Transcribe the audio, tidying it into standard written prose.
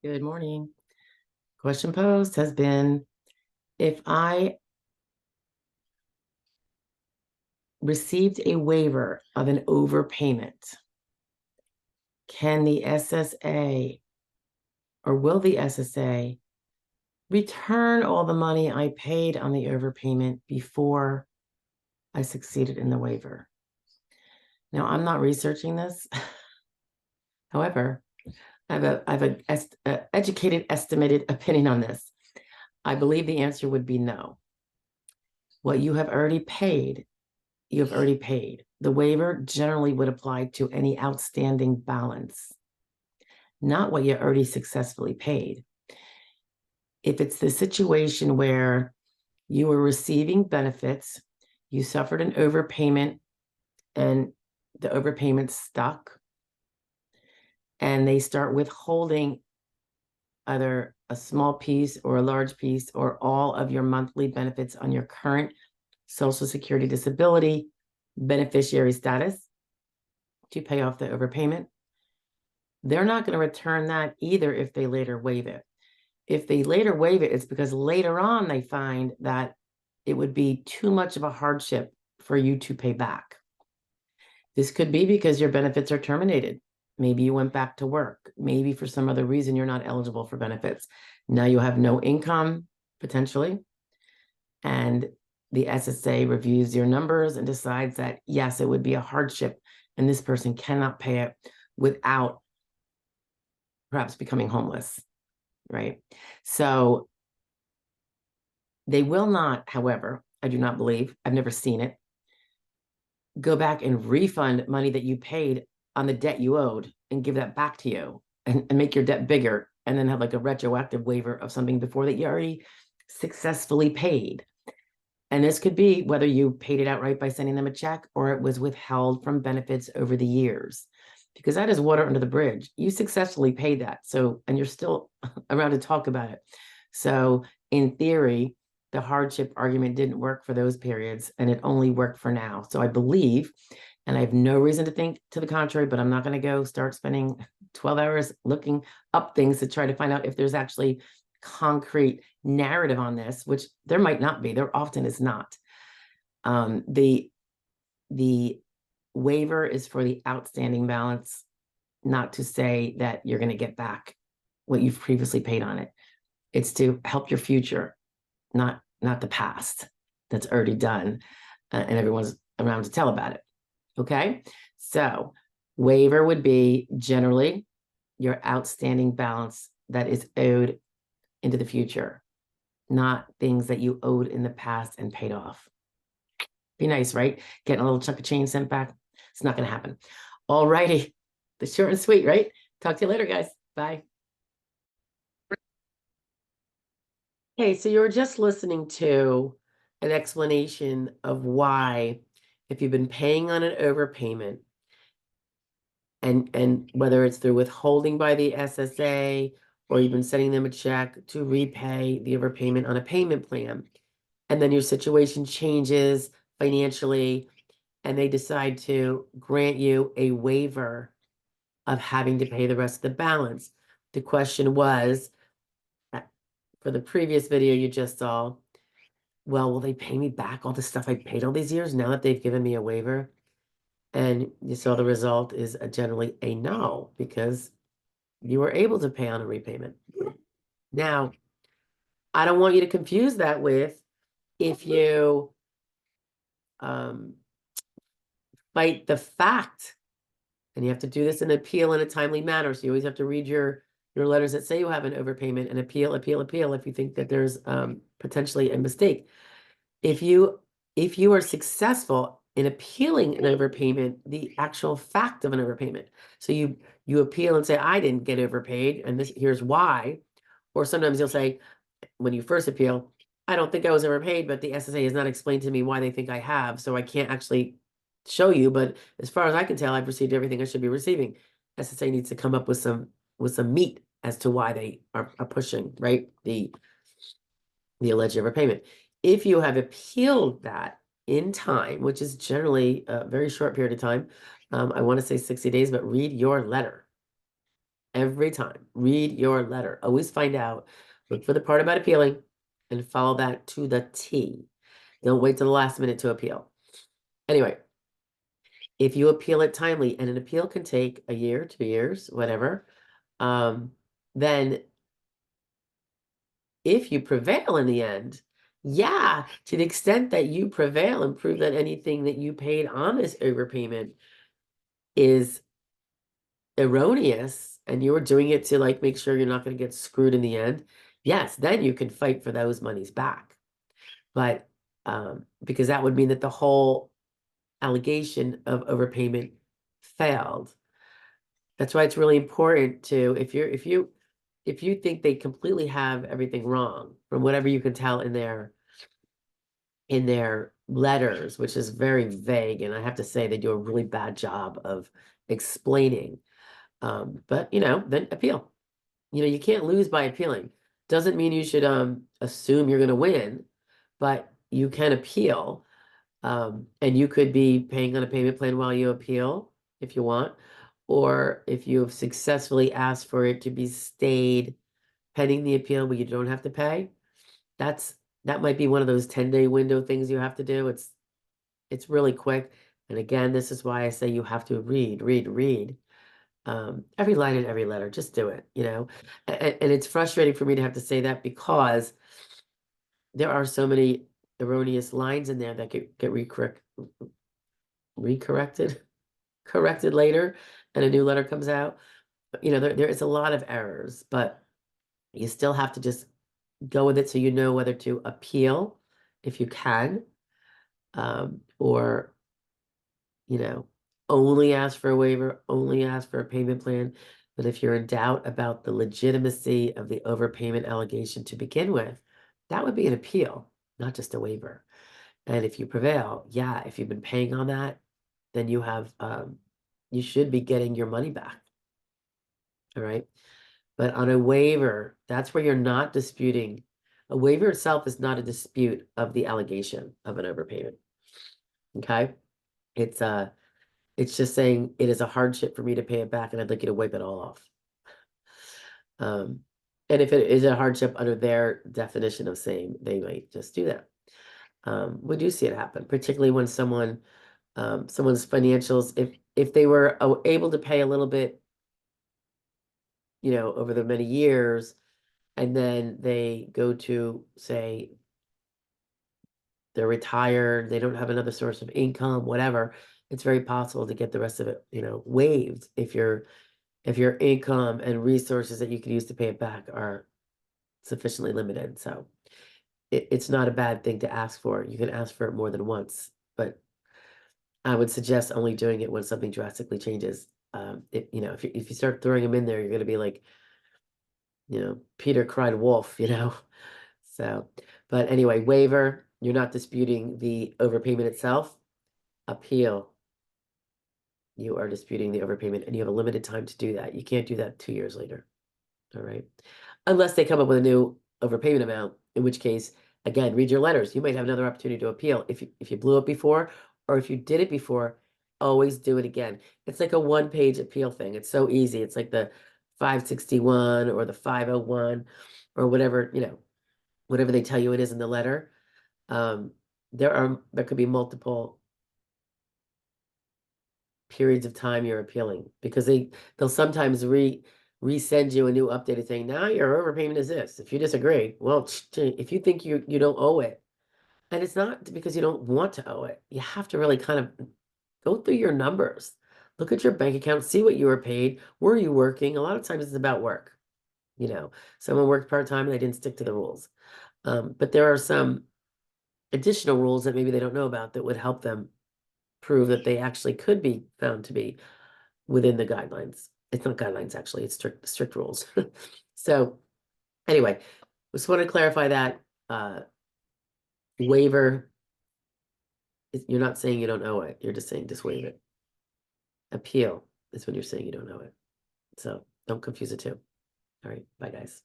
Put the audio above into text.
Good morning. Question posed has been, if I received a waiver of an overpayment, can the SSA or will the SSA return all the money I paid on the overpayment before I succeeded in the waiver? Now, I'm not researching this. However, I have an educated, estimated opinion on this. I believe the answer would be no. What you have already paid, you have already paid. The waiver generally would apply to any outstanding balance, not what you already successfully paid. If it's the situation where you were receiving benefits, you suffered an overpayment and the overpayment stuck, and they start withholding either a small piece or a large piece or all of your monthly benefits on your current Social Security disability beneficiary status to pay off the overpayment, they're not going to return that either if they later waive it. If they later waive it, it's because later on they find that it would be too much of a hardship for you to pay back. This could be because your benefits are terminated. Maybe you went back to work. Maybe for some other reason you're not eligible for benefits. Now you have no income, potentially, and the SSA reviews your numbers and decides that, yes, it would be a hardship and this person cannot pay it without perhaps becoming homeless, right? So they will not, however, I do not believe, I've never seen it, go back and refund money that you paid on the debt you owed and give that back to you and make your debt bigger and then have like a retroactive waiver of something before that you already successfully paid. And this could be whether you paid it outright by sending them a check or it was withheld from benefits over the years, because that is water under the bridge. You successfully paid that. So, and you're still around to talk about it. So in theory, the hardship argument didn't work for those periods and it only worked for now. So I believe, and I have no reason to think to the contrary, but I'm not going to go start spending 12 hours looking up things to try to find out if there's actually concrete narrative on this, which there might not be. There often is not. The waiver is for the outstanding balance, not to say that you're going to get back what you've previously paid on it. It's to help your future, not the past that's already done, and everyone's around to tell about it. Okay, so waiver would be generally your outstanding balance that is owed into the future, not things that you owed in the past and paid off. Be nice, right? Getting a little chunk of change sent back. It's not going to happen. All righty. The short and sweet, right? Talk to you later, guys. Bye. Okay, so you were just listening to an explanation of why, if you've been paying on an overpayment, and whether it's through withholding by the SSA or you've been sending them a check to repay the overpayment on a payment plan, and then your situation changes financially and they decide to grant you a waiver of having to pay the rest of the balance. The question was, for the previous video you just saw, well, will they pay me back all the stuff I paid all these years now that they've given me a waiver? And you saw the result is generally a no, because you were able to pay on a repayment. Now, I don't want you to confuse that with if you fight the fact, and you have to do this in appeal in a timely manner. So you always have to read your letters that say you have an overpayment and appeal if you think that there's potentially a mistake. If you are successful in appealing an overpayment, the actual fact of an overpayment. So you appeal and say, I didn't get overpaid, and here's why. Or sometimes you'll say, when you first appeal, I don't think I was overpaid, but the SSA has not explained to me why they think I have, so I can't actually show you. But as far as I can tell, I've received everything I should be receiving. SSA needs to come up with some meat as to why they are pushing, right, the alleged overpayment. If you have appealed that in time, which is generally a very short period of time, I want to say 60 days, but read your letter. every time. Read your letter. Always find out. Look for the part about appealing and follow that to the T. Don't wait till the last minute to appeal. Anyway, if you appeal it timely, and an appeal can take a year, 2 years, whatever, then if you prevail in the end, yeah, to the extent that you prevail and prove that anything that you paid on this overpayment is erroneous and you were doing it to like make sure you're not going to get screwed in the end, yes, then you can fight for those monies back. But because that would mean that the whole allegation of overpayment failed. That's why it's really important to, if you think they completely have everything wrong from whatever you can tell in their letters, which is very vague, and I have to say they do a really bad job of explaining. But then appeal. You can't lose by appealing. Doesn't mean you should assume you're going to win, but you can appeal. And you could be paying on a payment plan while you appeal if you want, or if you have successfully asked for it to be stayed pending the appeal where you don't have to pay. That might be one of those 10-day window things you have to do. It's really quick. And again, this is why I say you have to read. Every line in every letter, just do it, and it's frustrating for me to have to say that because there are so many erroneous lines in there that get corrected later, and a new letter comes out. There is a lot of errors, but you still have to just go with it so you know whether to appeal if you can, or only ask for a waiver, only ask for a payment plan. But if you're in doubt about the legitimacy of the overpayment allegation to begin with, that would be an appeal, not just a waiver. And if you prevail, yeah, if you've been paying on that, then you should be getting your money back. All right. But on a waiver, that's where you're not disputing. A waiver itself is not a dispute of the allegation of an overpayment. Okay. It's just saying it is a hardship for me to pay it back, and I'd like you to wipe it all off. And if it is a hardship under their definition of same, they might just do that. We do see it happen, particularly when someone's financials, if they were able to pay a little bit, over the many years, and then they go to, say, they're retired, they don't have another source of income, whatever, it's very possible to get the rest of it, waived if your income and resources that you can use to pay it back are sufficiently limited. So it's not a bad thing to ask for. You can ask for it more than once, but I would suggest only doing it when something drastically changes. If you start throwing them in there, you're going to be like, Peter cried wolf, So, but anyway, waiver, you're not disputing the overpayment itself. Appeal, you are disputing the overpayment, and you have a limited time to do that. You can't do that 2 years later. All right. Unless they come up with a new overpayment amount, in which case, again, read your letters. You might have another opportunity to appeal. If you blew it before, or if you did it before, always do it again. It's like a one-page appeal thing. It's so easy. It's like the 561 or the 501 or whatever, whatever they tell you it is in the letter. There could be multiple periods of time you're appealing, because they'll sometimes resend you a new updated thing. Now your overpayment is this. If you disagree, well, if you think you don't owe it, and it's not because you don't want to owe it, you have to really kind of go through your numbers, look at your bank account, see what you were paid, were you working? A lot of times it's about work. Someone worked part-time and they didn't stick to the rules. But there are some additional rules that maybe they don't know about that would help them prove that they actually could be found to be within the guidelines. It's not guidelines, actually, it's strict rules. So anyway, just want to clarify that waiver, you're not saying you don't owe it. You're just saying just waive it. Appeal is when you're saying you don't owe it. So don't confuse the two. All right. Bye, guys.